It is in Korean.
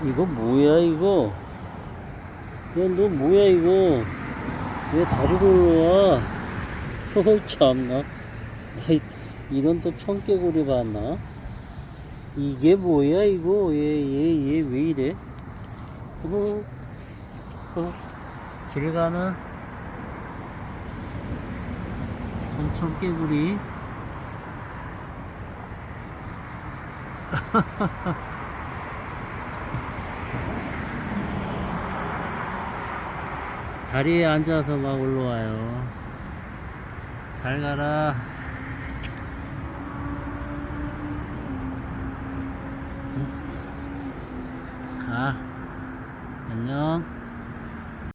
이거 뭐야 이거? 야 너 뭐야 이거? 왜 다리로 올라와? 참나. 나 이런 또 청개구리 봤나? 이게 뭐야 이거? 얘 왜 이래? 길 가는 청개구리. 다리에 앉아서 막 올라와요. 잘 가라.